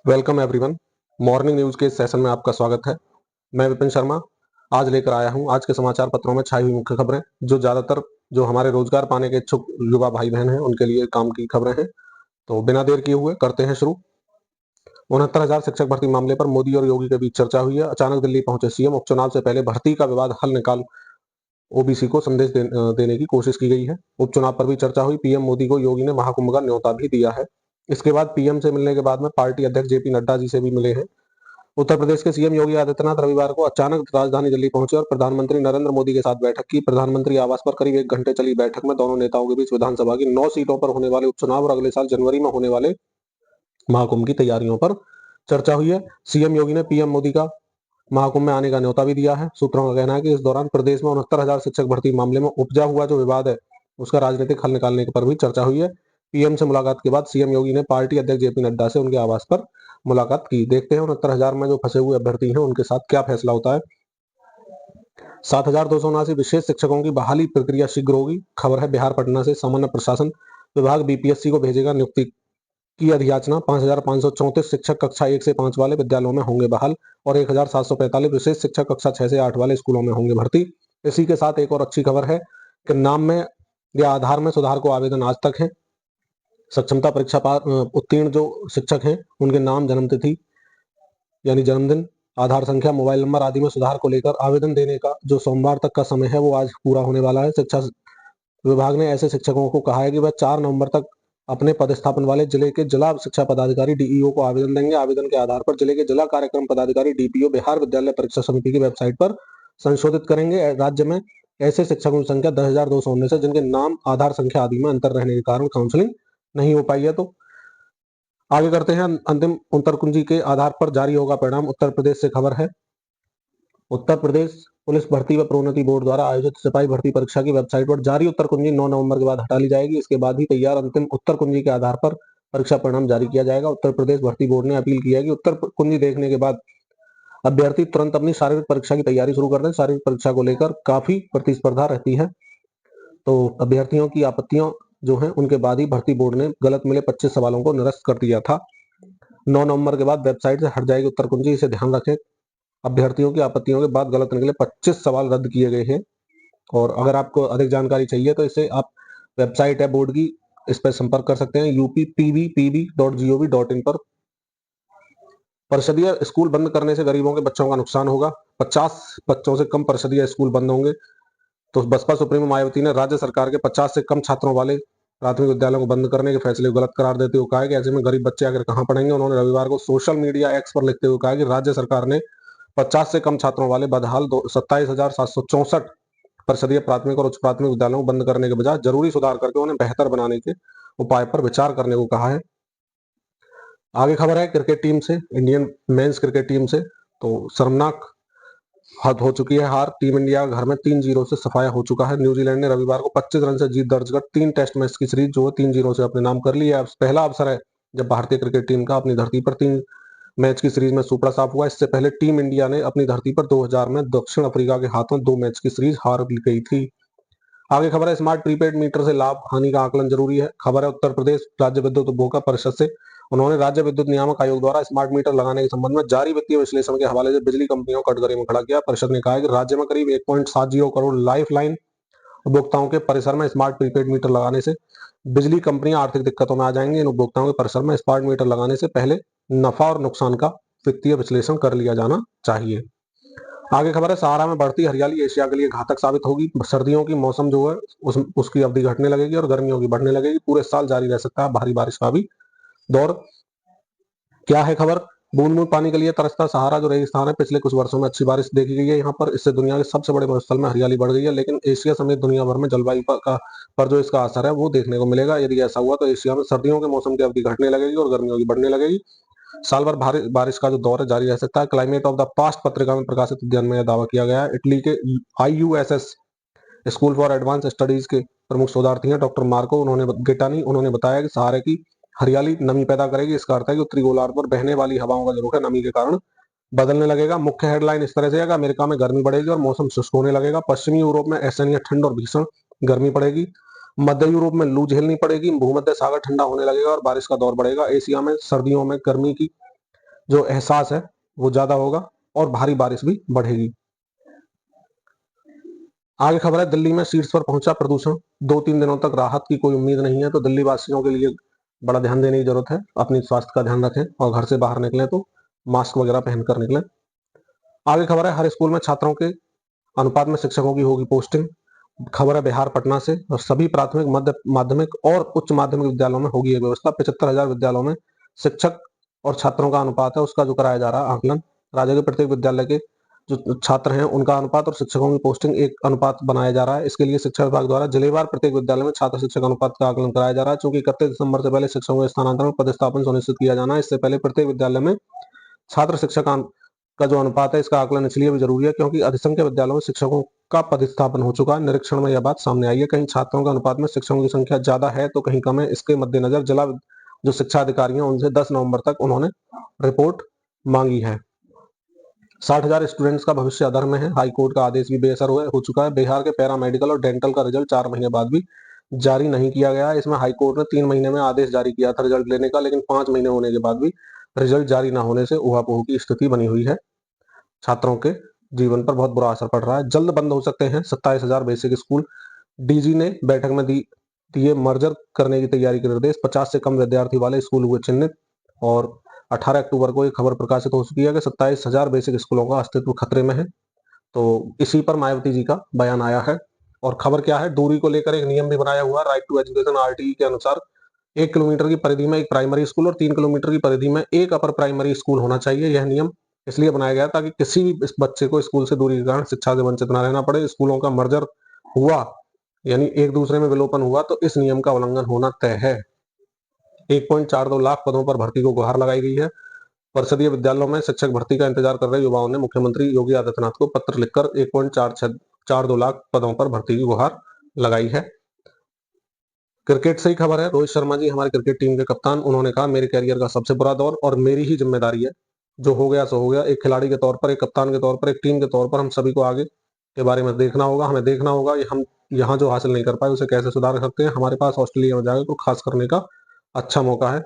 Welcome everyone. Morning news के इस session में आपका स्वागत है। मैं विपिन शर्मा आज लेकर आया हूं आज के समाचार पत्रों में छाई हुई मुख्य खबरें, जो ज्यादातर जो हमारे रोजगार पाने के इच्छुक युवा भाई बहन हैं उनके लिए काम की खबरें हैं। तो बिना देर किए हुए करते हैं शुरू। 69,000 शिक्षक भर्ती मामले पर मोदी और योगी के बीच चर्चा हुई है। अचानक दिल्ली पहुंचे सीएम। उपचुनाव से पहले भर्ती का विवाद हल निकाल ओबीसी को संदेश देने की कोशिश की गई है। उपचुनाव पर भी चर्चा हुई। पीएम मोदी को योगी ने महाकुंभ का न्योता भी दिया है। इसके बाद पीएम से मिलने के बाद में पार्टी अध्यक्ष जेपी नड्डा जी से भी मिले हैं। उत्तर प्रदेश के सीएम योगी आदित्यनाथ रविवार को अचानक राजधानी दिल्ली पहुंचे और प्रधानमंत्री नरेंद्र मोदी के साथ बैठक की। प्रधानमंत्री आवास पर करीब 1 घंटे चली बैठक में दोनों नेताओं के बीच विधानसभा की 9 सीटों पर होने वाले उपचुनाव और अगले साल जनवरी में होने वाले महाकुंभ की तैयारियों पर चर्चा हुई है। सीएम योगी ने पीएम मोदी का महाकुंभ में आने का न्योता भी दिया है। सूत्रों का कहना है कि इस दौरान प्रदेश में 69,000 शिक्षक भर्ती मामले में उपजा हुआ जो विवाद है उसका राजनीतिक हल निकालने पर भी चर्चा हुई है। पीएम से मुलाकात के बाद सीएम योगी ने पार्टी अध्यक्ष जेपी नड्डा से उनके आवास पर मुलाकात की। देखते हैं 69,000 में जो फंसे हुए अभ्यर्थी हैं उनके साथ क्या फैसला होता है। 7,279 विशेष शिक्षकों की बहाली प्रक्रिया शीघ्र होगी। खबर है बिहार पटना से। सामान्य प्रशासन विभाग बीपीएससी को भेजेगा नियुक्ति की अधियाचना। 5,534 शिक्षक कक्षा 1 से 5 वाले विद्यालयों में होंगे बहाल और 1,745 विशेष शिक्षक कक्षा 6 से 8 वाले स्कूलों में होंगे भर्ती। इसी के साथ एक और अच्छी खबर है कि नाम में या आधार में सुधार को आवेदन आज तक है। सक्षमता परीक्षा उत्तीर्ण जो शिक्षक हैं उनके नाम, जन्मतिथि यानी जन्मदिन, आधार संख्या, मोबाइल नंबर आदि में सुधार को लेकर आवेदन देने का जो सोमवार तक का समय है वो आज पूरा होने वाला है। शिक्षा विभाग ने ऐसे शिक्षकों को कहा है कि वह 4 नवंबर तक अपने पदस्थापन वाले जिले के जिला शिक्षा पदाधिकारी डीईओ को आवेदन देंगे। आवेदन के आधार पर जिले के जिला कार्यक्रम पदाधिकारी डीपीओ बिहार विद्यालय परीक्षा समिति की वेबसाइट पर संशोधित करेंगे। राज्य में ऐसे शिक्षकों की संख्या 10,219 है जिनके नाम, आधार संख्या आदि में अंतर रहने के कारण काउंसलिंग नहीं हो पाई है। तो आगे करते हैं। अंतिम उत्तर कुंजी के आधार पर जारी होगा परिणाम। उत्तर प्रदेश से खबर है। उत्तर प्रदेश पुलिस भर्ती व प्रोन्नति बोर्ड द्वारा आयोजित सिपाही भर्ती परीक्षा की वेबसाइट पर जारी उत्तर कुंजी 9 नवंबर के बाद हटा ली जाएगी। इसके बाद ही तैयार अंतिम उत्तर कुंजी के आधार पर परीक्षा परिणाम जारी किया जाएगा। उत्तर प्रदेश भर्ती बोर्ड ने अपील की है कि उत्तर कुंजी देखने के बाद अभ्यर्थी तुरंत अपनी शारीरिक परीक्षा की तैयारी शुरू कर दें। शारीरिक परीक्षा को लेकर काफी प्रतिस्पर्धा रहती है, तो अभ्यर्थियों की आपत्तियों जो हैं उनके बाद ही भर्ती बोर्ड ने गलत मिले 25 सवालों को निरस्त कर दिया था। 9 नवंबर के बाद वेबसाइट से हट जाएगी उत्तर कुंजी, इसे ध्यान रखें। अभ्यर्थियों की आपत्तियों के बाद गलत निकले 25 सवाल रद्द किए गए हैं। और अगर आपको अधिक जानकारी चाहिए तो इसे आप वेबसाइट है बोर्ड की, इस पर संपर्क कर सकते हैं uppb.gov.in पर। परिषदीय स्कूल बंद करने से गरीबों के बच्चों का नुकसान होगा। 50 बच्चों से कम परिषदीय स्कूल बंद होंगे। तो बसपा सुप्रीमो मायावती ने राज्य सरकार के 50 से कम छात्रों वाले प्राथमिक विद्यालयों को बंद करने के फैसले को गलत करार देते हुए कहा है कि ऐसे में गरीब बच्चे आखिर कहां पढ़ेंगे। उन्होंने रविवार को सोशल मीडिया एक्स पर लिखते हुए कहा कि राज्य सरकार ने 50 से कम छात्रों वाले बदहाल 27,764 परिषदीय प्राथमिक और उच्च प्राथमिक विद्यालयों को बंद करने के बजाय जरूरी सुधार करके उन्हें बेहतर बनाने के उपाय पर विचार करने को कहा है। आगे खबर है क्रिकेट टीम से, इंडियन मेंस क्रिकेट टीम से। तो शर्मनाक हद हो चुकी है हार। टीम इंडिया घर में 3-0 से सफाया हो चुका है। न्यूजीलैंड ने रविवार को 25 रन से जीत दर्ज कर 3 टेस्ट मैच की सीरीज जो है 3-0 से अपने नाम कर ली है। पहला अवसर है जब भारतीय क्रिकेट टीम का अपनी धरती पर 3 मैच की सीरीज में सुपड़ा साफ हुआ। इससे पहले टीम इंडिया ने अपनी धरती पर 2000 में दक्षिण अफ्रीका के हाथों 2 मैच की सीरीज हार गई थी। आगे खबर है स्मार्ट प्रीपेड मीटर से लाभ हानि का आकलन जरूरी है। खबर है उत्तर प्रदेश राज्य विद्युत उपभोक्ता परिषद से। उन्होंने राज्य विद्युत नियामक आयोग द्वारा स्मार्ट मीटर लगाने के संबंध में जारी वित्तीय विश्लेषण के हवाले से बिजली कंपनियों को कटघरे में खड़ा किया। परिषद ने कहा है कि राज्य में करीब 1.70 करोड़ लाइफ लाइन उपभोक्ताओं के परिसर में स्मार्ट प्रीपेड मीटर लगाने से बिजली कंपनियां आर्थिक दिक्कतों में आ जाएंगी। इन उपभोक्ताओं के परिसर में स्मार्ट मीटर लगाने से पहले नफा और नुकसान का वित्तीय विश्लेषण कर लिया जाना चाहिए। आगे खबर है सहारा में बढ़ती हरियाली एशिया के लिए घातक साबित होगी। सर्दियों की मौसम जो है उसकी अवधि घटने लगेगी और गर्मियों की बढ़ने लगेगी। पूरे साल जारी रह सकता है भारी बारिश का भी दौर। क्या है खबर, बूंद बूंद पानी के लिए तरसता सहारा जो रेगिस्तान है। पिछले कुछ वर्षों में अच्छी बारिश देखी गई है यहाँ पर। इससे दुनिया के सबसे बड़े मरुस्थल में हरियाली बढ़ गई है, लेकिन एशिया समेत दुनिया भर में जलवायु पर जो इसका असर है वो देखने को मिलेगा। यदि ऐसा हुआ तो एशिया में सर्दियों के मौसम की अवधि घटने लगेगी और गर्मियों की बढ़ने लगेगी। साल भर भारी बारिश का जो दौर है जारी रह सकता है। क्लाइमेट ऑफ द पास्ट पत्रिका में प्रकाशित अध्ययन में यह दावा किया गया है। इटली के IUSS school for advance studies के प्रमुख शोधार्थी हैं डॉक्टर मार्को उन्होंने गिटानी। उन्होंने बताया कि सहारे की हरियाली नमी पैदा करेगी। इसका अर्थ है कि उत्तरी गोलार्ध पर बहने वाली हवाओं का जो रुख है नमी के कारण बदलने लगेगा। मुख्य हेडलाइन इस तरह से है कि अमेरिका में गर्मी बढ़ेगी और मौसम शुष्क होने लगेगा। पश्चिमी यूरोप में असहनीय ठंड और भीषण गर्मी पड़ेगी। मध्य यूरोप में लू झेलनी पड़ेगी। भूमध्य सागर ठंडा होने लगेगा और बारिश का दौर बढ़ेगा। एशिया में सर्दियों में गर्मी की जो एहसास है वो ज्यादा होगा और भारी बारिश भी बढ़ेगी। आगे खबर है, दिल्ली में शीर्ष पर पहुंचा प्रदूषण, 2-3 दिनों तक राहत की कोई उम्मीद नहीं है। तो दिल्ली वासियों के लिए बड़ा ध्यान देने की जरूरत है, अपनी स्वास्थ्य का ध्यान रखें और घर से बाहर निकलें तो मास्क वगैरह पहनकर निकलें। आगे खबर है, हर स्कूल में छात्रों के अनुपात में शिक्षकों की होगी पोस्टिंग। खबर है बिहार पटना से, और सभी प्राथमिक, मध्य माध्यमिक और उच्च माध्यमिक विद्यालयों में होगी ये व्यवस्था। 75,000 विद्यालयों में शिक्षक और छात्रों का अनुपात है उसका जो कराया जा रहा है आकलन। राज्य के प्रत्येक विद्यालय के जो छात्र हैं उनका अनुपात और शिक्षकों की पोस्टिंग एक अनुपात बनाया जा रहा है। इसके लिए शिक्षा विभाग द्वारा जिलेवार प्रत्येक विद्यालय में छात्र शिक्षक अनुपात का आकलन कराया जा रहा है। चूंकि 31 दिसंबर से पहले शिक्षकों के स्थानांतरण पदस्थापन सुनिश्चित किया जाना है, इससे पहले प्रत्येक विद्यालय में छात्र शिक्षक का जो अनुपात है इसका आकलन इसलिए भी जरूरी है क्योंकि अधिसंख्य विद्यालयों में शिक्षकों का पदस्थापन हो चुका है। निरीक्षण में यह बात सामने आई है, कहीं छात्रों के अनुपात में शिक्षकों की संख्या ज्यादा है तो कहीं कम है। इसके मद्देनजर जिला जो शिक्षा अधिकारी हैं उनसे 10 नवंबर तक उन्होंने रिपोर्ट मांगी है। 60,000 स्टूडेंट्स का भविष्य अधर में है, हाईकोर्ट का आदेश भी बेअसर हो चुका है। बिहार के पैरामेडिकल और डेंटल का रिजल्ट 4 महीने बाद भी जारी नहीं किया गया है। इसमें हाईकोर्ट ने 3 महीने में आदेश जारी किया था रिजल्ट लेने का, लेकिन 5 महीने होने के बाद भी रिजल्ट जारी न होने से ऊहापोह की स्थिति बनी हुई है। छात्रों के जीवन पर बहुत बुरा असर पड़ रहा है। जल्द बंद हो सकते हैं 27,000 बेसिक स्कूल। डीजी ने बैठक में दिए मर्जर करने की तैयारी के निर्देश। 50 से कम विद्यार्थी वाले स्कूल हुए चिन्हित और 18 अक्टूबर को एक खबर प्रकाशित हो चुकी है कि 27,000 बेसिक स्कूलों का अस्तित्व खतरे में है। तो इसी पर मायावती जी का बयान आया है। और खबर क्या है, दूरी को लेकर एक नियम भी बनाया हुआ, राइट टू एजुकेशन आरटीई के अनुसार 1 किलोमीटर की परिधि में एक प्राइमरी स्कूल और 3 किलोमीटर की परिधि में एक अपर प्राइमरी स्कूल होना चाहिए। यह नियम इसलिए बनाया गया ताकि किसी भी इस बच्चे को स्कूल से दूरी के कारण शिक्षा से वंचित न रहना पड़े। स्कूलों का मर्जर हुआ यानी एक दूसरे में विलोपन हुआ तो इस नियम का उल्लंघन होना तय है। 1.42 लाख पदों पर भर्ती को गुहार लगाई गई है। परिषदीय विद्यालयों में शिक्षक भर्ती का इंतजार कर रहे युवाओं ने मुख्यमंत्री योगी आदित्यनाथ को पत्र लिखकर 1.42 लाख पदों पर भर्ती की गुहार लगाई है। क्रिकेट से ही खबर है, रोहित शर्मा जी हमारी क्रिकेट टीम के कप्तान, उन्होंने कहा मेरे करियर का सबसे बुरा दौर और मेरी ही जिम्मेदारी है, जो हो गया सो हो गया। एक खिलाड़ी के तौर पर, एक कप्तान के तौर पर, एक टीम के तौर पर हम सभी को आगे के बारे में देखना होगा। हमें देखना होगा हम यहाँ जो हासिल नहीं कर पाए उसे कैसे सुधार सकते हैं। हमारे पास ऑस्ट्रेलिया में जाकर कुछ खास करने का अच्छा मौका है,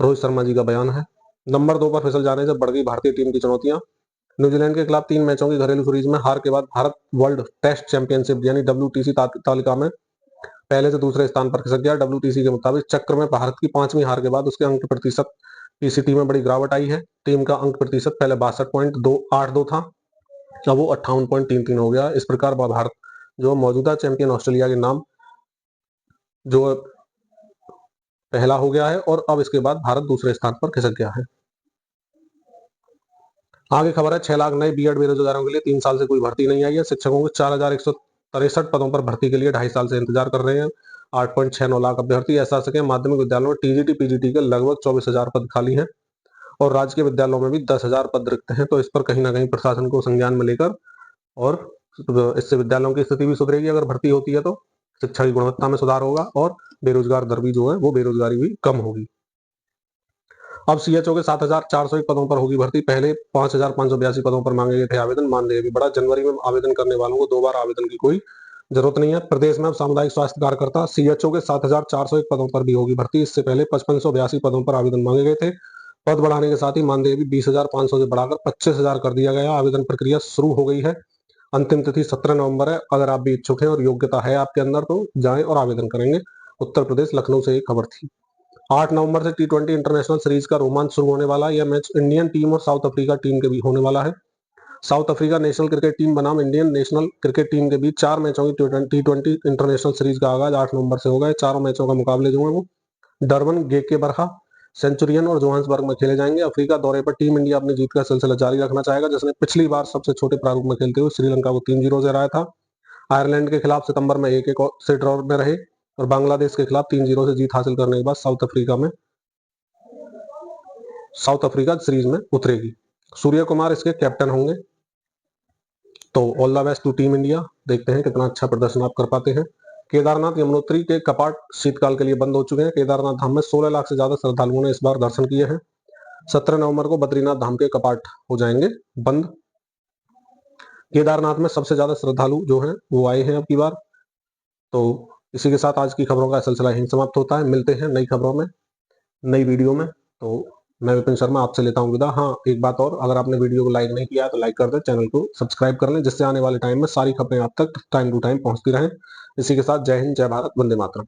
रोहित शर्मा जी का बयान है। नंबर 2 पर फिसल जाने से बढ़ गई भारतीय टीम की चुनौतियां। न्यूजीलैंड के खिलाफ 3 मैचों की घरेलू सीरीज में हार के बाद भारत वर्ल्ड टेस्ट चैंपियनशिप यानी WTC तालिका में पहले से दूसरे स्थान पर खिसक गया। WTC के मुताबिक चक्र में भारत की 5वीं हार के बाद उसके अंक प्रतिशत PCT में बड़ी गिरावट आई है। टीम का अंक प्रतिशत पहले 62.82 था, अब वो 58.33 हो गया। इस प्रकार भारत जो मौजूदा चैंपियन ऑस्ट्रेलिया के नाम जो पहला हो गया है और अब इसके बाद भारत दूसरे स्थान पर खिसक गया है। आगे खबर है, 6 लाख नए बीएड बेरोजगारों के लिए 3 साल से कोई भर्ती नहीं आई है। शिक्षकों के 4,163 पदों पर भर्ती के लिए 2.5 साल से इंतजार कर रहे हैं 8.69 लाख अभ्यर्थी। ऐसा सके माध्यमिक विद्यालयों में TGT PGT के लगभग 24,000 पद खाली हैं और राजकीय विद्यालयों में भी 10,000 पद रिक्त हैं। तो इस पर कहीं ना कहीं प्रशासन को संज्ञान में लेकर और इससे विद्यालयों की स्थिति भी सुधरेगी। अगर भर्ती होती है तो शिक्षा की गुणवत्ता में सुधार होगा और बेरोजगार दर भी जो है वो बेरोजगारी भी कम होगी। अब CHO के 7,401 पदों पर होगी भर्ती। पहले 5,582 पदों पर मांगे गए थे आवेदन, मानदेय भी बढ़ा। जनवरी में आवेदन करने वालों को 2 बार आवेदन की कोई जरूरत नहीं है। प्रदेश में अब सामुदायिक स्वास्थ्य कार्यकर्ता CHO के 7,401 पदों पर भी होगी भर्ती। इससे पहले 5,582 पदों पर आवेदन मांगे गए थे। पद बढ़ाने के साथ ही मानदेय भी 20,500 से बढ़ाकर 25,000 कर दिया गया। आवेदन प्रक्रिया शुरू हो गई है। अंतिम तिथि 17 नवंबर है। अगर आप भी इच्छुक हैं और योग्यता है आपके अंदर तो जाएं और आवेदन करेंगे। उत्तर प्रदेश लखनऊ से एक खबर थी। 8 नवंबर से T20 इंटरनेशनल सीरीज का रोमांच शुरू होने वाला है। यह मैच इंडियन टीम और साउथ अफ्रीका टीम के बीच होने वाला है। South Africa national cricket team बनाम इंडियन नेशनल क्रिकेट टीम के बीच 4 मैचों की T20 इंटरनेशनल सीरीज का आगाज 8 नवंबर से होगा। चारों मैचों का मुकाबले जो है वो डरबन, गेकेबरहा, सेंचुरियन और जोहान्सबर्ग में खेले जाएंगे। अफ्रीका दौरे पर टीम इंडिया अपनी जीत का सिलसिला जारी रखना चाहेगा, जिसने पिछली बार सबसे छोटे प्रारूप में खेलते हुए श्रीलंका को 3-0 से हराया था। आयरलैंड के खिलाफ सितंबर में 1-1 से ड्रॉ में रहे और बांग्लादेश के खिलाफ 3-0 से जीत हासिल करने के बाद साउथ अफ्रीका सीरीज में उतरेगी। सूर्य कुमार इसके कैप्टन होंगे। तो all the best to team India. देखते हैं कितना अच्छा प्रदर्शन आप कर पाते हैं। केदारनाथ यमुनोत्री के कपाट शीतकाल के लिए बंद हो चुके हैं। केदारनाथ धाम में 16 लाख से ज्यादा श्रद्धालुओं ने इस बार दर्शन किए हैं। 17 नवंबर को बद्रीनाथ धाम के कपाट हो जाएंगे बंद। केदारनाथ में सबसे ज्यादा श्रद्धालु जो हैं वो आए हैं अब की बार। तो इसी के साथ आज की खबरों का सिलसिला यहीं समाप्त होता है। मिलते हैं नई खबरों में, नई वीडियो में। तो मैं विपिन शर्मा आपसे लेता हूँ विदा। हाँ, एक बात और, अगर आपने वीडियो को लाइक नहीं किया है तो लाइक कर दें, चैनल को सब्सक्राइब कर लें, जिससे आने वाले टाइम में सारी खबरें आप तक टाइम टू टाइम पहुंचती रहें। इसी के साथ जय हिंद, जय भारत, वंदे मातरम।